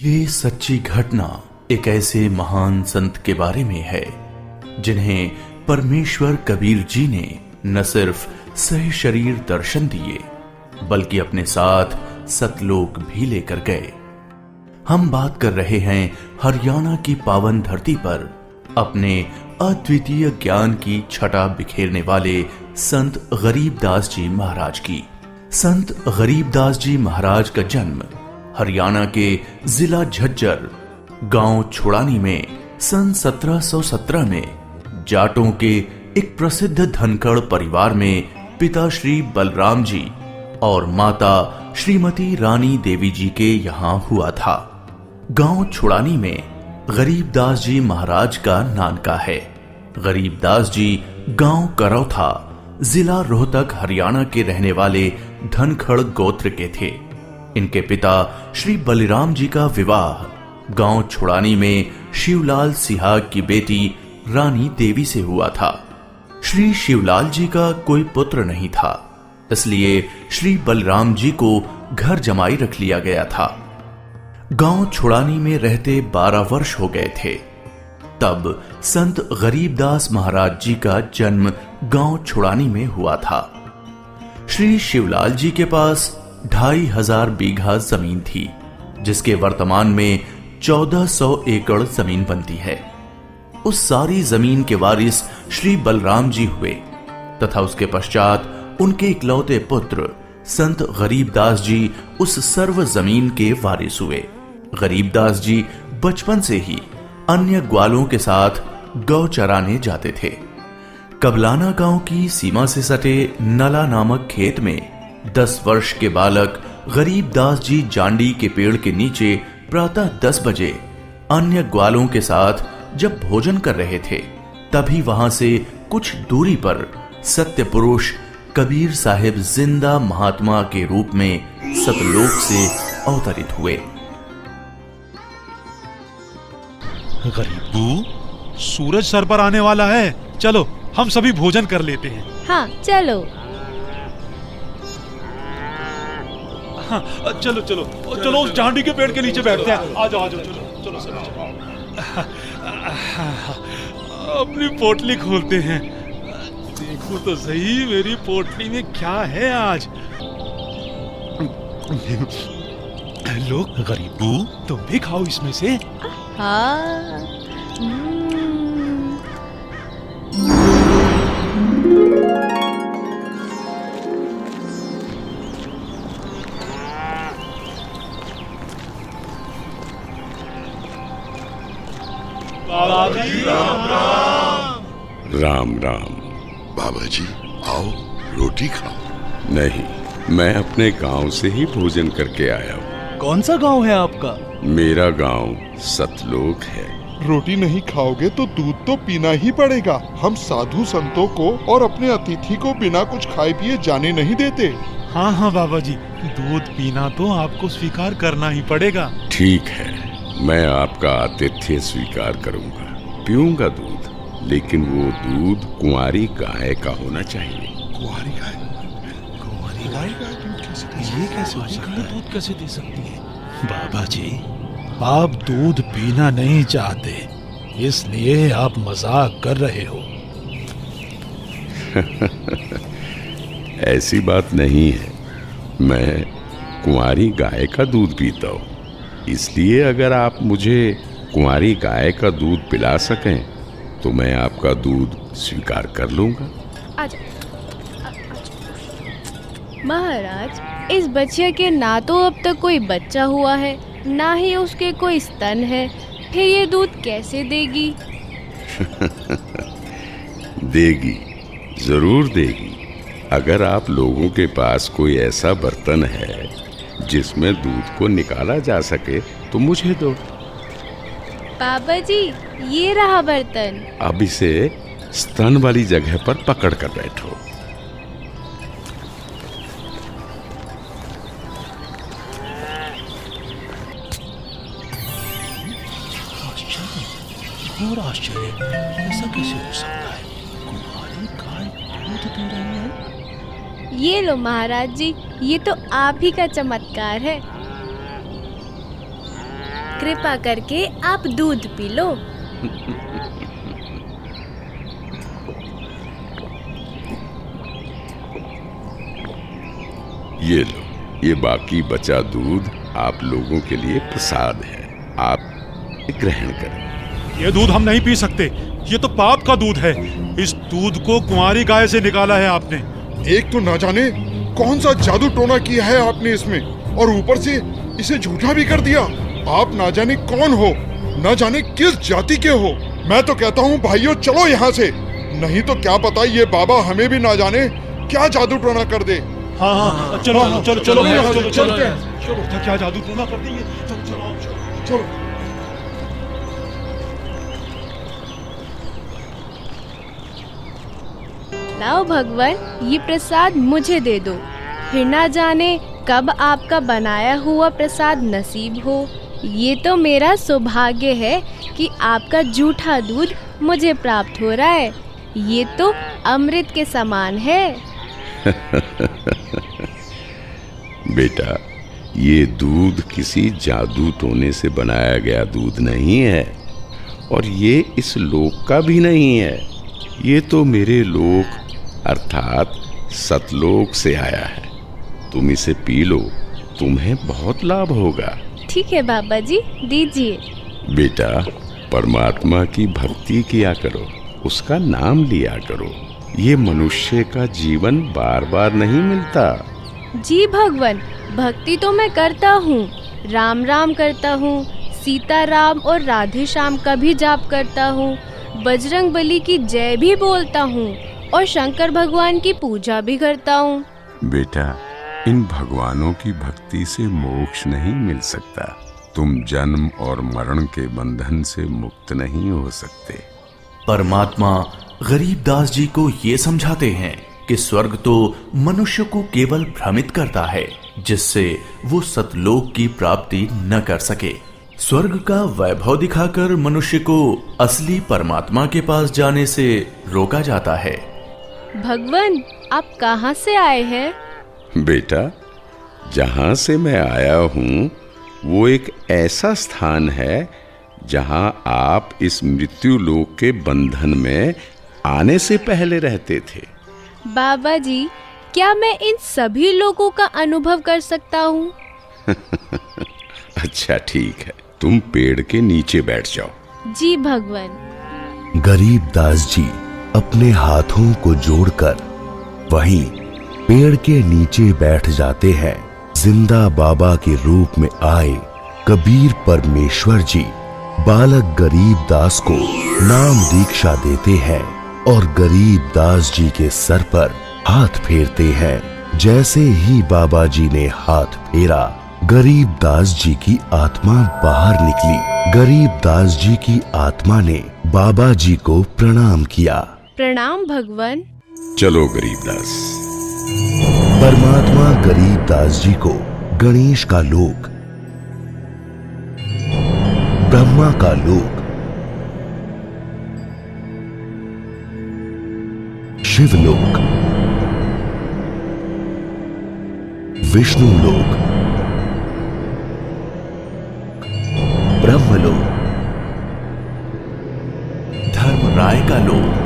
ये सच्ची घटना एक ऐसे महान संत के बारे में है जिन्हें परमेश्वर कबीर जी ने न सिर्फ सह शरीर दर्शन दिए बल्कि अपने साथ सतलोक भी लेकर गए। हम बात कर रहे हैं हरियाणा की पावन धरती पर अपने अद्वितीय ज्ञान की छटा बिखेरने वाले संत गरीबदास जी महाराज की। संत गरीबदास जी महाराज का जन्म हरियाणा के जिला झज्जर गांव छुड़ानी में सन 1717 में जाटों के एक प्रसिद्ध धनखड़ परिवार में पिता श्री बलराम जी और माता श्रीमती रानी देवी जी के यहाँ हुआ था। गांव छुड़ानी में गरीबदास जी महाराज का नानका है। गरीबदास जी गांव करौथा जिला रोहतक हरियाणा के रहने वाले धनखड़ गोत्र के थे। इनके पिता श्री बलिराम जी का विवाह गांव छुड़ानी में शिवलाल सिहाग की बेटी रानी देवी से हुआ था। श्री शिवलाल जी का कोई पुत्र नहीं था, इसलिए श्री बलराम जी को घर जमाई रख लिया गया था। गांव छुड़ानी में रहते 12 वर्ष हो गए थे तब संत गरीबदास महाराज जी का जन्म गांव छुड़ानी में हुआ था। श्री शिवलाल जी के पास 2500 बीघा जमीन थी, जिसके वर्तमान में 1400 एकड़ जमीन बनती है। उस सारी जमीन के वारिस श्री बलराम जी हुए तथा उसके पश्चात उनके इकलौते पुत्र संत गरीबदास जी उस सर्व जमीन के वारिस हुए। गरीबदास जी बचपन से ही अन्य ग्वालों के साथ गौ चराने जाते थे। कबलाना गांव की सीमा से सटे नला नामक खेत में 10 वर्ष के बालक गरीबदास जी जांडी के पेड़ के नीचे प्रातः 10 बजे अन्य ग्वालों के साथ जब भोजन कर रहे थे, तभी वहां से कुछ दूरी पर सत्य पुरुष कबीर साहिब जिंदा महात्मा के रूप में सतलोक से अवतरित हुए। गरीबू, सूरज सर पर आने वाला है, चलो हम सभी भोजन कर लेते हैं। हाँ चलो। हाँ, चलो चलो चलो उस जांडी के पेड़ के नीचे बैठते हैं। आ जाओ चलो चलो चलो। अपनी पोटली खोलते हैं। देखो तो सही मेरी पोटली में क्या है आज। लो गरीबू, तुम भी खाओ इसमें से। हाँ। राम राम। बाबा जी आओ, रोटी खाओ। नहीं, मैं अपने गांव से ही भोजन करके आया हूँ। कौन सा गांव है आपका? मेरा गांव सतलोक है। रोटी नहीं खाओगे तो दूध तो पीना ही पड़ेगा। हम साधु संतों को और अपने अतिथि को बिना कुछ खाए पिए जाने नहीं देते। हाँ हाँ बाबा जी, दूध पीना तो आपको स्वीकार करना ही पड़ेगा। ठीक है, मैं आपका आतिथ्य स्वीकार करूंगा, पीऊंगा दूध, लेकिन वो दूध कुंवारी गाय का होना चाहिए। कुंवारी गाय? कुंवारी गाय? ये कैसे हो सकता है? दूध कैसे दे सकती है? बाबा जी, आप दूध पीना नहीं चाहते, इसलिए आप मजाक कर रहे हो। ऐसी बात नहीं है, मैं कुंवारी गाय का दूध पीता हूँ, इसलिए अगर आप मुझे कुंवारी गाय का दूध पिला सकें तो मैं आपका दूध स्वीकार कर लूंगा। महाराज, इस बच्चे के ना तो अब तक कोई बच्चा हुआ है, ना ही उसके कोई स्तन है, फिर ये दूध कैसे देगी? देगी, जरूर देगी। अगर आप लोगों के पास कोई ऐसा बर्तन है जिसमें दूध को निकाला जा सके तो मुझे दो। बाबा जी, ये रहा बर्तन। अब इसे स्तन वाली जगह पर पकड़ कर बैठो। घोर आश्चर्य, ऐसा कैसे हो सकता है? कुंवारी गाय दूध दे रही है। ये लो महाराज जी, ये तो आप ही का चमत्कार है। कृपा करके आप दूध पी लो। ये लो, ये बाकी बचा दूध आप लोगों के लिए प्रसाद है, आप ग्रहण करें। ये दूध हम नहीं पी सकते, ये तो पाप का दूध है। इस दूध को कुंवारी गाय से निकाला है आपने। एक तो ना जाने कौन सा जादू टोना किया है आपने इसमें, और ऊपर से इसे झूठा भी कर दिया। आप ना जाने कौन हो, ना जाने किस जाति के हो। मैं तो कहता हूँ भाइयों चलो यहाँ से, नहीं तो क्या पता ये बाबा हमें भी ना जाने क्या जादू टोना कर दे। हाँ हाँ चलो चलो चलो चलो चलते हैं। चलो, क्या जादू टोना कर देंगे। चलो चलो चलो लाओ भगवान, ये प्रसाद मुझे दे दो, फिर ना जाने कब आपका बनाया हुआ प्रसाद नसीब हो। ये तो मेरा सौभाग्य है कि आपका जूठा दूध मुझे प्राप्त हो रहा है। ये तो अमृत के समान है। बेटा, ये दूध किसी जादू टोने से बनाया गया दूध नहीं है, और ये इस लोक का भी नहीं है। ये तो मेरे लोक अर्थात सतलोक से आया है। तुम इसे पी लो, तुम्हें बहुत लाभ होगा। ठीक है बाबा जी, दीजिए। बेटा, परमात्मा की भक्ति किया करो, उसका नाम लिया करो। ये मनुष्य का जीवन बार बार नहीं मिलता। जी भगवान, भक्ति तो मैं करता हूँ, राम राम करता हूँ, सीता राम और राधे श्याम का भी जाप करता हूँ, बजरंग बली की जय भी बोलता हूँ और शंकर भगवान की पूजा भी करता हूँ। बेटा, इन भगवानों की भक्ति से मोक्ष नहीं मिल सकता। तुम जन्म और मरण के बंधन से मुक्त नहीं हो सकते। परमात्मा गरीबदास जी को ये समझाते हैं कि स्वर्ग तो मनुष्य को केवल भ्रमित करता है, जिससे वो सतलोक की प्राप्ति न कर सके। स्वर्ग का वैभव दिखाकर मनुष्य को असली परमात्मा के पास जाने से रोका जाता है। भगवान, आप कहाँ से आए हैं? बेटा, जहां से मैं आया हूं वो एक ऐसा स्थान है जहां आप इस मृत्यु लोक के बंधन में आने से पहले रहते थे। बाबा जी, क्या मैं इन सभी लोगों का अनुभव कर सकता हूँ? अच्छा ठीक है, तुम पेड़ के नीचे बैठ जाओ। जी भगवान। गरीबदास जी अपने हाथों को जोड़कर वहीं पेड़ के नीचे बैठ जाते हैं। जिंदा बाबा के रूप में आए कबीर परमेश्वर जी बालक गरीबदास को नाम दीक्षा देते हैं और गरीबदास जी के सर पर हाथ फेरते हैं। जैसे ही बाबा जी ने हाथ फेरा, गरीबदास जी की आत्मा बाहर निकली। गरीबदास जी की आत्मा ने बाबा जी को प्रणाम किया। प्रणाम भगवान। चलो गरीबदास। परमात्मा गरीबदास जी को गणेश का लोक, ब्रह्मा का लोक, शिवलोक, विष्णु लोक, ब्रह्मलोक, धर्मराय का लोक,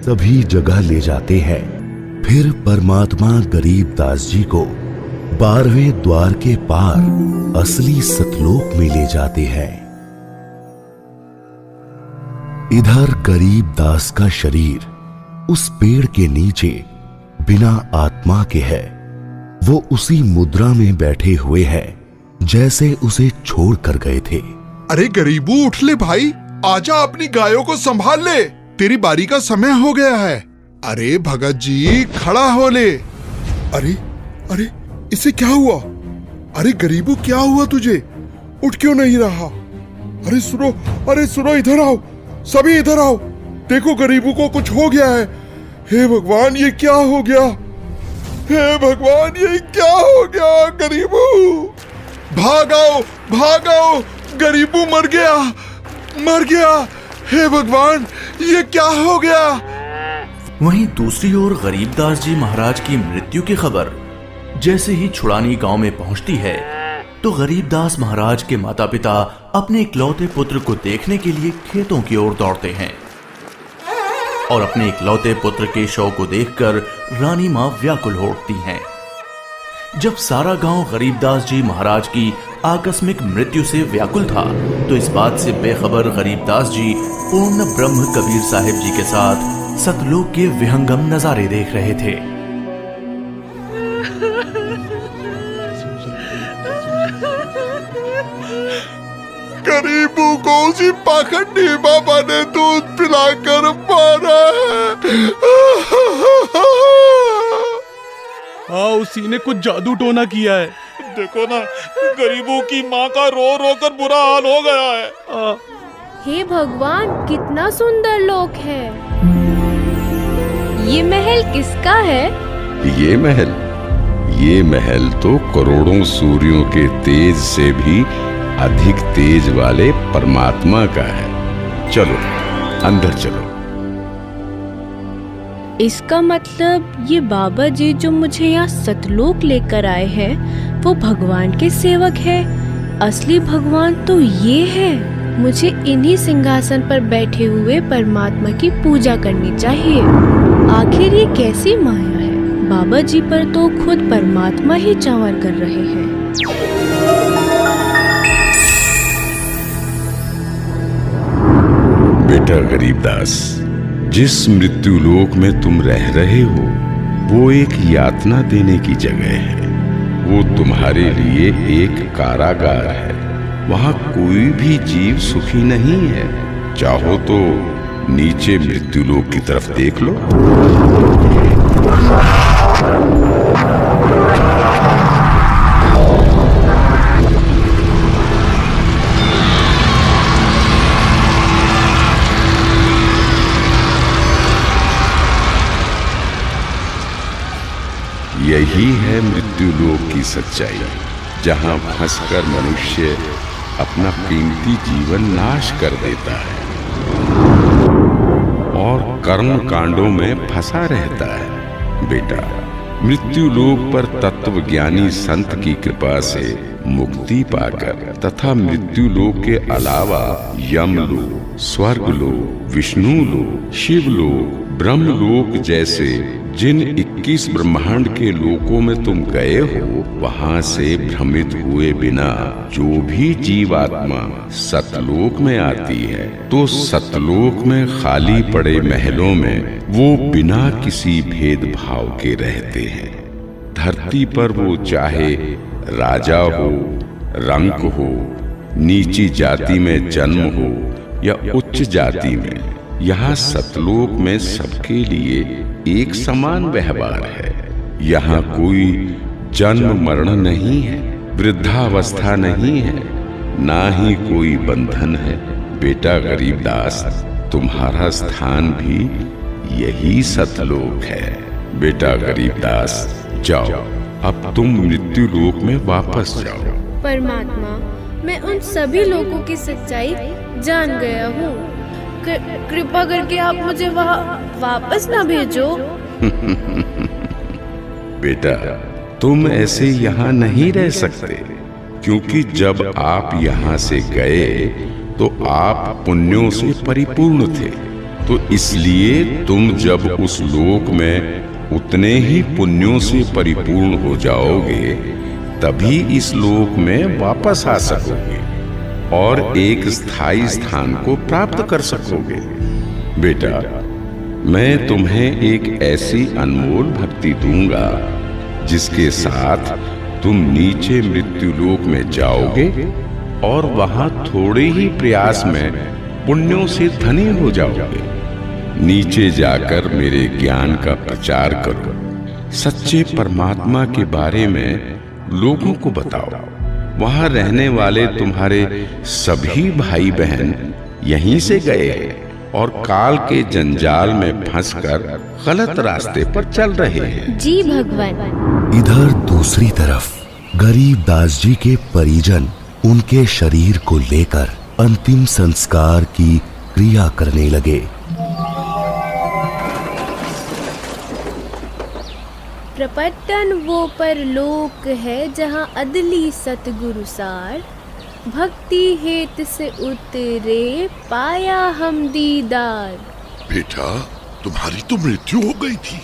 सभी जगह ले जाते हैं। फिर परमात्मा गरीबदास जी को 12वें द्वार के पार असली सतलोक में ले जाते हैं। इधर गरीबदास का शरीर उस पेड़ के नीचे बिना आत्मा के है। वो उसी मुद्रा में बैठे हुए हैं जैसे उसे छोड़ कर गए थे। अरे गरीबू, उठ ले भाई, आजा, अपनी गायों को संभाल ले, तेरी बारी का समय हो गया है। अरे भगत जी, खड़ा हो ले। अरे अरे, इसे क्या हुआ? अरे गरीबू, क्या हुआ तुझे? उठ क्यों नहीं रहा? अरे सुनो, अरे सुनो, इधर आओ, सभी इधर आओ, देखो गरीबू को कुछ हो गया है। हे भगवान, ये क्या हो गया? हे भगवान, ये क्या हो गया? गरीबू, भागाओ भागाओ, गरीबू मर गया, मर गया। हे भगवान, ये क्या हो गया? वहीं दूसरी ओर गरीबदास जी महाराज की मृत्यु की खबर जैसे ही छुड़ानी गांव में पहुंचती है, तो गरीबदास महाराज के माता पिता अपने इकलौते पुत्र को देखने के लिए खेतों की ओर दौड़ते हैं और अपने इकलौते पुत्र के शव को देखकर रानी मां व्याकुल हो उठती हैं। जब सारा गांव गरीबदास जी महाराज की आकस्मिक मृत्यु से व्याकुल था, तो इस बात से बेखबर गरीबदास जी पूर्ण ब्रह्म कबीर साहिब जी के साथ सतलोक के विहंगम नजारे देख रहे थे। गरीबों को उसी पाखंडी बाबा ने दूध पिलाकर मारा है। हाँ, उसी ने कुछ जादू टोना किया है। देखो ना, गरीबों की माँ का रो रो कर बुरा हाल हो गया है। हे भगवान, कितना सुंदर लोक है। ये महल किसका है? ये महल तो करोड़ों सूर्यों के तेज से भी अधिक तेज वाले परमात्मा का है। चलो अंदर चलो। इसका मतलब ये बाबा जी जो मुझे यहाँ सतलोक लेकर आए हैं, वो भगवान के सेवक है। असली भगवान तो ये है। मुझे इन्हीं सिंहासन पर बैठे हुए परमात्मा की पूजा करनी चाहिए। आखिर ये कैसी माया है? बाबा जी पर तो खुद परमात्मा ही चावर कर रहे हैं। बेटा गरीबदास, जिस मृत्यु लोक में तुम रह रहे हो वो एक यातना देने की जगह है। वो तुम्हारे लिए एक कारागार है। वहां कोई भी जीव सुखी नहीं है। चाहो तो नीचे मृत्यु लोक की तरफ देख लो। यही है मृत्यु लोक की सच्चाई, जहां फंसकर मनुष्य अपना कीमती जीवन नाश कर देता है और कर्म कांडों में फंसा रहता है। बेटा, मृत्यु लोक पर तत्वज्ञानी संत की कृपा से मुक्ति पाकर तथा मृत्यु लोक के अलावा यमलोक, स्वर्ग लोक, विष्णु लोक, शिव लोक, ब्रह्म लोक जैसे जिन 21 ब्रह्मांड के लोकों में तुम गए हो, वहां से भ्रमित हुए बिना जो भी जीवात्मा सतलोक में आती है, तो सतलोक में खाली पड़े महलों में वो बिना किसी भेदभाव के रहते हैं। धरती पर वो चाहे राजा हो, रंक हो, नीची जाति में जन्म हो या उच्च जाति में, यहाँ सतलोक में सबके लिए एक समान व्यवहार है। यहाँ कोई जन्म मरण नहीं है, वृद्धावस्था नहीं है, ना ही कोई बंधन है। बेटा गरीबदास, तुम्हारा स्थान भी यही सतलोक है। बेटा गरीबदास, जाओ, अब तुम मृत्यु लोक में वापस जाओ। परमात्मा, मैं उन सभी लोगों की सच्चाई जान गया हूँ। कृपा करके आप मुझे वहाँ वापस ना भेजो। बेटा, तुम ऐसे यहाँ नहीं रह सकते, क्योंकि जब आप यहाँ से गए तो आप पुण्यों से परिपूर्ण थे। तो इसलिए तुम जब उस लोक में उतने ही पुण्यों से परिपूर्ण हो जाओगे, तभी इस लोक में वापस आ सकोगे और एक स्थायी स्थान को प्राप्त कर सकोगे। बेटा, मैं तुम्हें एक ऐसी अनमोल भक्ति दूंगा जिसके साथ तुम नीचे मृत्यु लोक में जाओगे और वहां थोड़े ही प्रयास में पुण्यों से धनी हो जाओगे। नीचे जाकर मेरे ज्ञान का प्रचार करो, सच्चे परमात्मा के बारे में लोगों को बताओ। वहां रहने वाले तुम्हारे सभी भाई बहन यहीं से गए हैं और काल के जंजाल में फंसकर गलत रास्ते पर चल रहे हैं। जी भगवान। इधर दूसरी तरफ गरीबदास जी के परिजन उनके शरीर को लेकर अंतिम संस्कार की क्रिया करने लगे। प्रपटन वो परलोक है जहाँ अदली सतगुरु सार, भक्ति हेत से उतरे पाया हम दीदार। बेटा, तुम्हारी तो मृत्यु हो गई थी।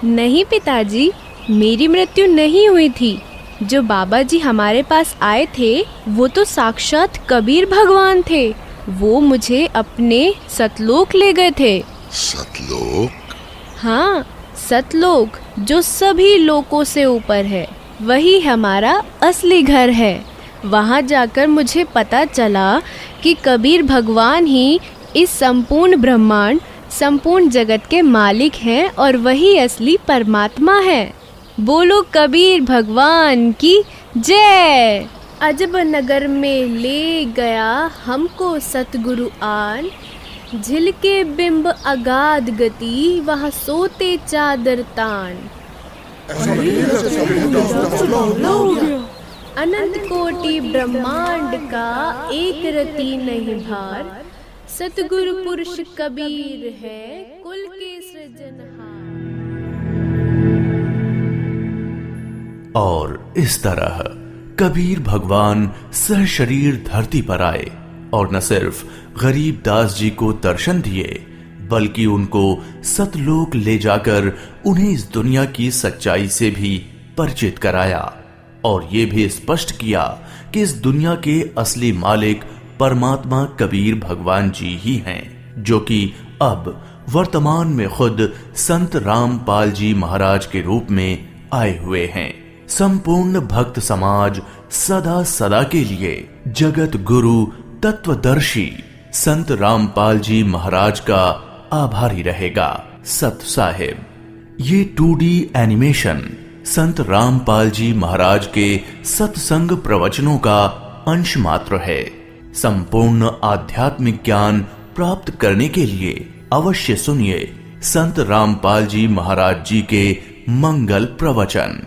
नहीं पिताजी, मेरी मृत्यु नहीं हुई थी। जो बाबा जी हमारे पास आए थे वो तो साक्षात कबीर भगवान थे। वो मुझे अपने सतलोक ले गए थे। सतलोक? हाँ, सतलोक जो सभी लोकों से ऊपर है, वही हमारा असली घर है। वहाँ जाकर मुझे पता चला कि कबीर भगवान ही इस संपूर्ण ब्रह्मांड, संपूर्ण जगत के मालिक हैं और वही असली परमात्मा है। बोलो कबीर भगवान की जय। अजब नगर में ले गया हमको सतगुरु आन, झिलके बिंब अगाध गति वहाँ सोते चादर तान। अनंत कोटि ब्रह्मांड का एक रति नहीं भार, सतगुरु पुरुष कबीर है कुल के सृजनहार। और इस तरह कबीर भगवान सहशरीर धरती पर आए और न सिर्फ गरीब दास जी को दर्शन दिए, बल्कि उनको सतलोक ले जाकर उन्हें इस दुनिया की सच्चाई से भी परिचित कराया और ये भी स्पष्ट किया कि इस दुनिया के असली मालिक परमात्मा कबीर भगवान जी ही हैं, जो कि अब वर्तमान में खुद संत रामपाल जी महाराज के रूप में आए हुए हैं। संपूर्ण भक्त समाज सदा सदा के लिए जगत गुरु तत्वदर्शी संत रामपाल जी महाराज का आभारी रहेगा। सत साहिब, ये 2D एनिमेशन संत रामपाल जी महाराज के सत्संग प्रवचनों का अंश मात्र है। संपूर्ण आध्यात्मिक ज्ञान प्राप्त करने के लिए अवश्य सुनिए संत रामपाल जी महाराज जी के मंगल प्रवचन।